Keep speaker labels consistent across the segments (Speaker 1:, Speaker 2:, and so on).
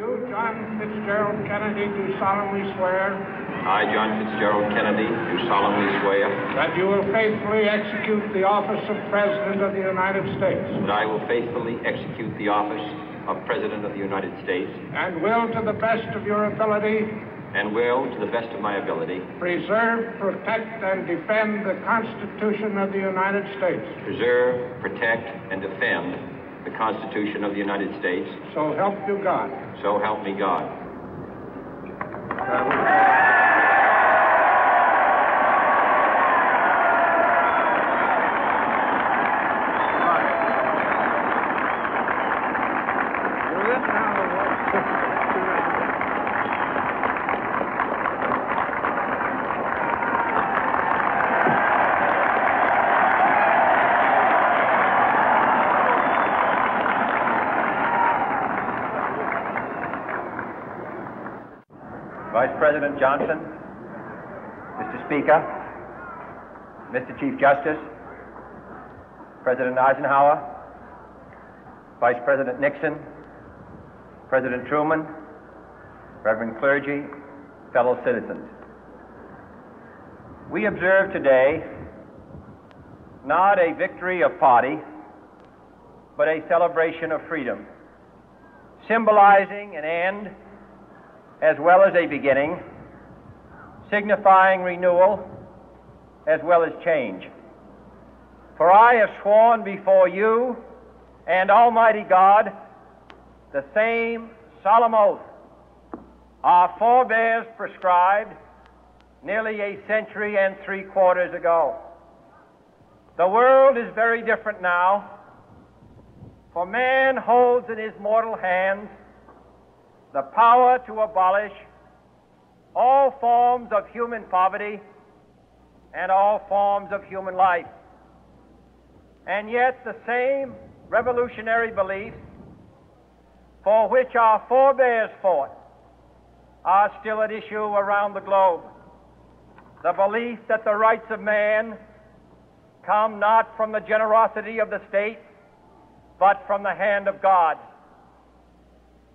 Speaker 1: You, John Fitzgerald Kennedy, do solemnly swear.
Speaker 2: I, John Fitzgerald Kennedy, do solemnly swear.
Speaker 1: That you will faithfully execute the office of President of the United States.
Speaker 2: That I will faithfully execute the office of President of the United States.
Speaker 1: And will, to the best of your ability.
Speaker 2: And will, to the best of my ability.
Speaker 1: Preserve, protect, and defend the Constitution of the United States.
Speaker 2: Preserve, protect, and defend the Constitution of the United States.
Speaker 1: So help you God.
Speaker 2: So help me God.
Speaker 3: Vice President Johnson, Mr. Speaker, Mr. Chief Justice, President Eisenhower, Vice President Nixon, President Truman, Reverend clergy, fellow citizens. We observe today not a victory of party, but a celebration of freedom, symbolizing an end as well as a beginning, signifying renewal as well as change. For I have sworn before you and Almighty God the same solemn oath our forebears prescribed nearly a century and 3/4 ago. The world is very different now, for man holds in his mortal hands the power to abolish all forms of human poverty and all forms of human life. And yet the same revolutionary beliefs for which our forebears fought are still at issue around the globe. The belief that the rights of man come not from the generosity of the state, but from the hand of God.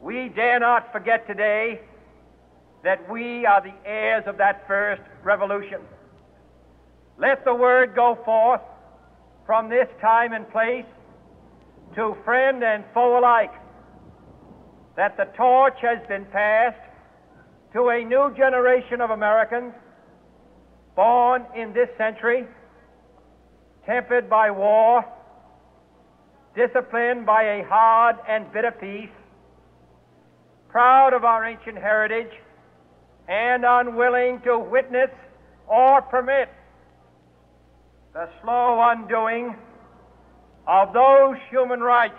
Speaker 3: We dare not forget today that we are the heirs of that first revolution. Let the word go forth from this time and place to friend and foe alike that the torch has been passed to a new generation of Americans born in this century, tempered by war, disciplined by a hard and bitter peace, proud of our ancient heritage, and unwilling to witness or permit the slow undoing of those human rights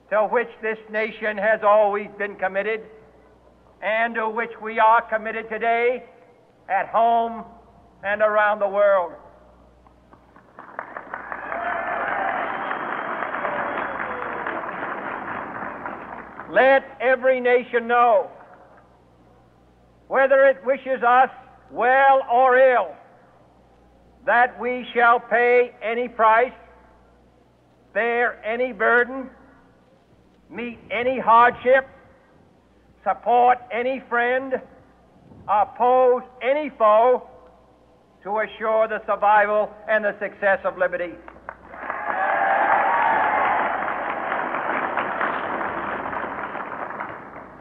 Speaker 3: to which this nation has always been committed and to which we are committed today at home and around the world. Let every nation know, whether it wishes us well or ill, that we shall pay any price, bear any burden, meet any hardship, support any friend, oppose any foe to assure the survival and the success of liberty.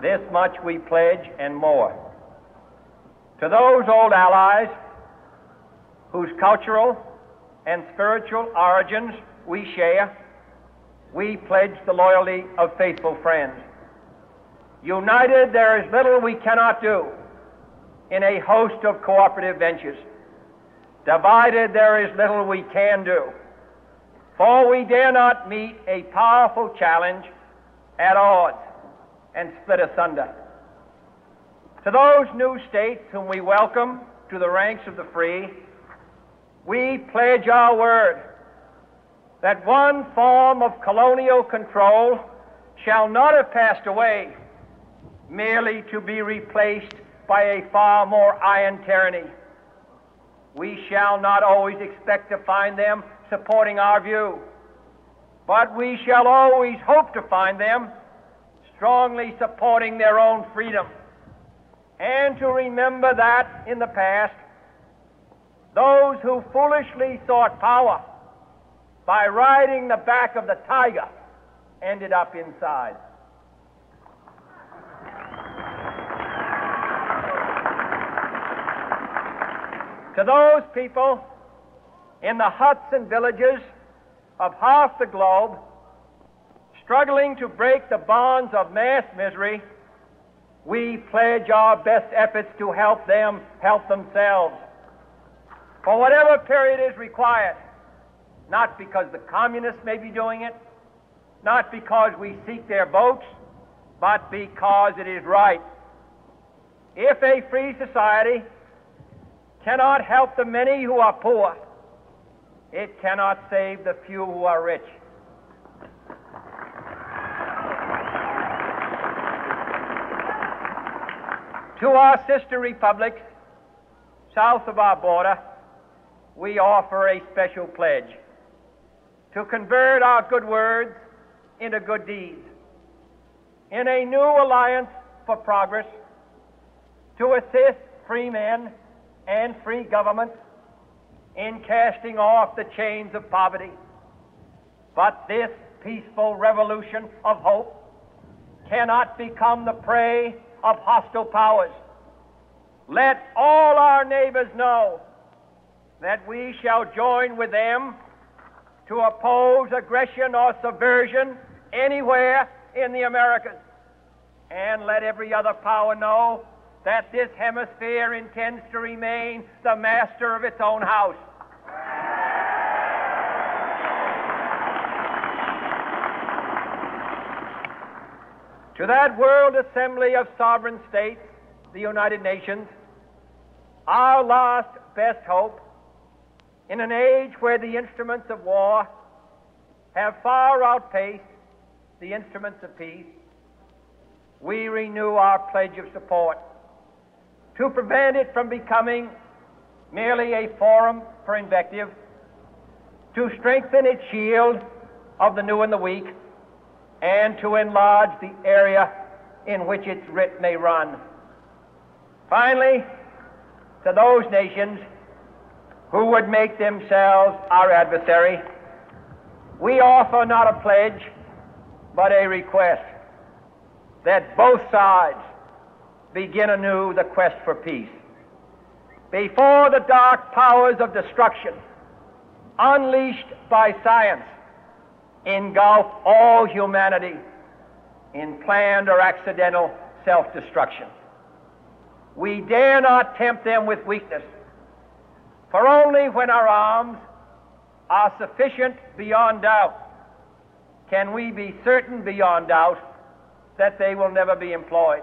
Speaker 3: This much we pledge and more. To those old allies whose cultural and spiritual origins we share, we pledge the loyalty of faithful friends. United, there is little we cannot do in a host of cooperative ventures. Divided, there is little we can do, for we dare not meet a powerful challenge at odds and split asunder. To those new states whom we welcome to the ranks of the free, we pledge our word that one form of colonial control shall not have passed away merely to be replaced by a far more iron tyranny. We shall not always expect to find them supporting our view, but we shall always hope to find them strongly supporting their own freedom, and to remember that in the past, those who foolishly sought power by riding the back of the tiger ended up inside. To those people in the huts and villages of half the globe struggling to break the bonds of mass misery, we pledge our best efforts to help them help themselves for whatever period is required, not because the communists may be doing it, not because we seek their votes, but because it is right. If a free society cannot help the many who are poor, it cannot save the few who are rich. To our sister republics south of our border, we offer a special pledge to convert our good words into good deeds, in a new alliance for progress, to assist free men and free governments in casting off the chains of poverty. But this peaceful revolution of hope cannot become the prey of hostile powers. Let all our neighbors know that we shall join with them to oppose aggression or subversion anywhere in the Americas. And let every other power know that this hemisphere intends to remain the master of its own house. To that world assembly of sovereign states, the United Nations, our last best hope, in an age where the instruments of war have far outpaced the instruments of peace, we renew our pledge of support to prevent it from becoming merely a forum for invective, to strengthen its shield of the new and the weak, and to enlarge the area in which its writ may run. Finally, to those nations who would make themselves our adversary, we offer not a pledge, but a request that both sides begin anew the quest for peace. Before the dark powers of destruction, unleashed by science, engulf all humanity in planned or accidental self-destruction, we dare not tempt them with weakness, for only when our arms are sufficient beyond doubt can we be certain beyond doubt that they will never be employed.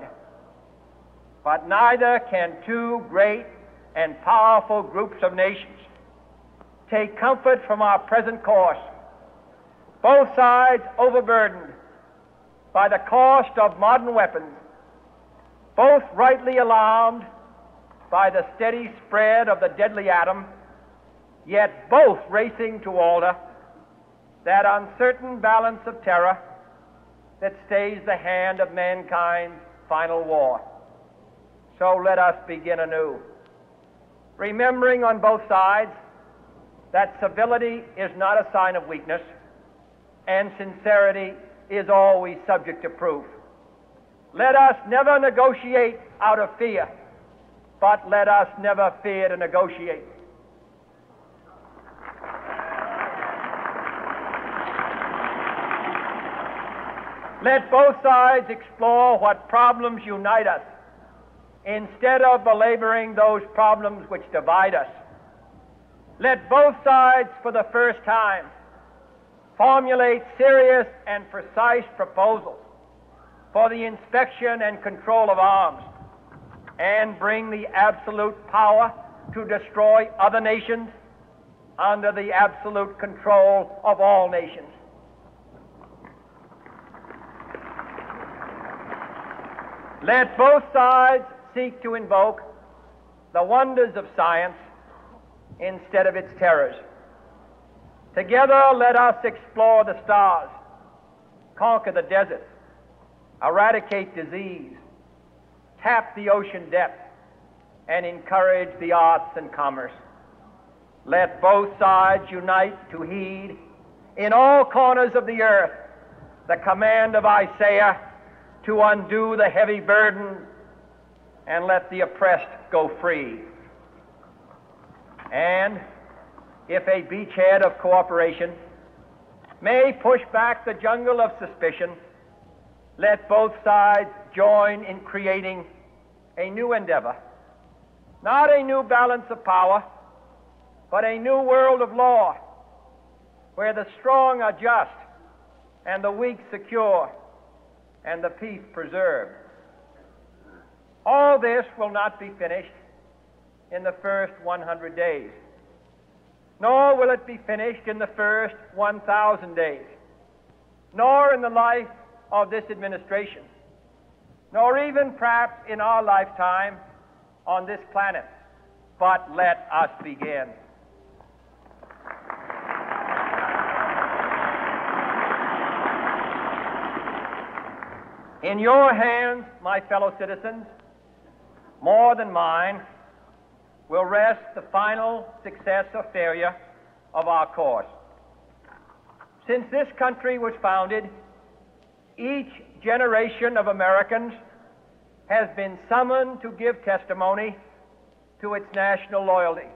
Speaker 3: But neither can two great and powerful groups of nations take comfort from our present course, both sides overburdened by the cost of modern weapons, both rightly alarmed by the steady spread of the deadly atom, yet both racing to alter that uncertain balance of terror that stays the hand of mankind's final war. So let us begin anew, remembering on both sides that civility is not a sign of weakness, and sincerity is always subject to proof. Let us never negotiate out of fear, but let us never fear to negotiate. Let both sides explore what problems unite us, instead of belaboring those problems which divide us. Let both sides, for the first time, formulate serious and precise proposals for the inspection and control of arms, and bring the absolute power to destroy other nations under the absolute control of all nations. Let both sides seek to invoke the wonders of science instead of its terrors. Together, let us explore the stars, conquer the deserts, eradicate disease, tap the ocean depths, and encourage the arts and commerce. Let both sides unite to heed in all corners of the earth the command of Isaiah to undo the heavy burden and let the oppressed go free. And if a beachhead of cooperation may push back the jungle of suspicion, let both sides join in creating a new endeavor, not a new balance of power, but a new world of law, where the strong are just and the weak secure and the peace preserved. All this will not be finished in the first 100 days, nor will it be finished in the first 1,000 days, nor in the life of this administration, nor even perhaps in our lifetime on this planet. But let us begin. In your hands, my fellow citizens, more than mine, will rest the final success or failure of our course. Since this country was founded, each generation of Americans has been summoned to give testimony to its national loyalty.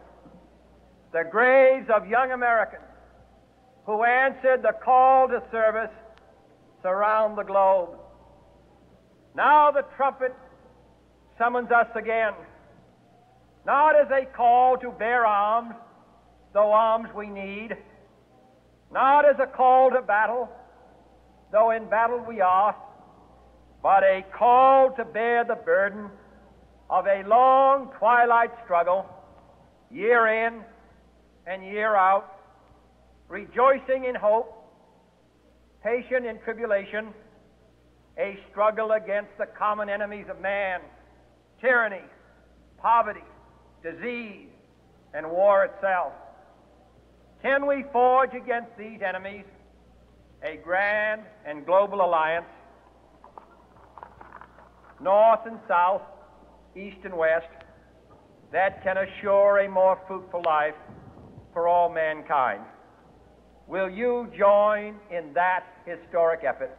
Speaker 3: The graves of young Americans who answered the call to service surround the globe. Now the trumpet summons us again, not as a call to bear arms, though arms we need, not as a call to battle, though in battle we are, but a call to bear the burden of a long twilight struggle, year in and year out, rejoicing in hope, patient in tribulation, a struggle against the common enemies of man, tyranny, poverty, disease, and war itself. Can we forge against these enemies a grand and global alliance, north and south, east and west, that can assure a more fruitful life for all mankind? Will you join in that historic effort?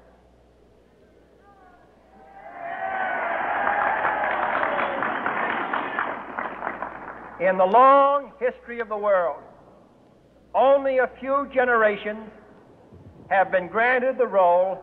Speaker 3: In the long history of the world, only a few generations have been granted the role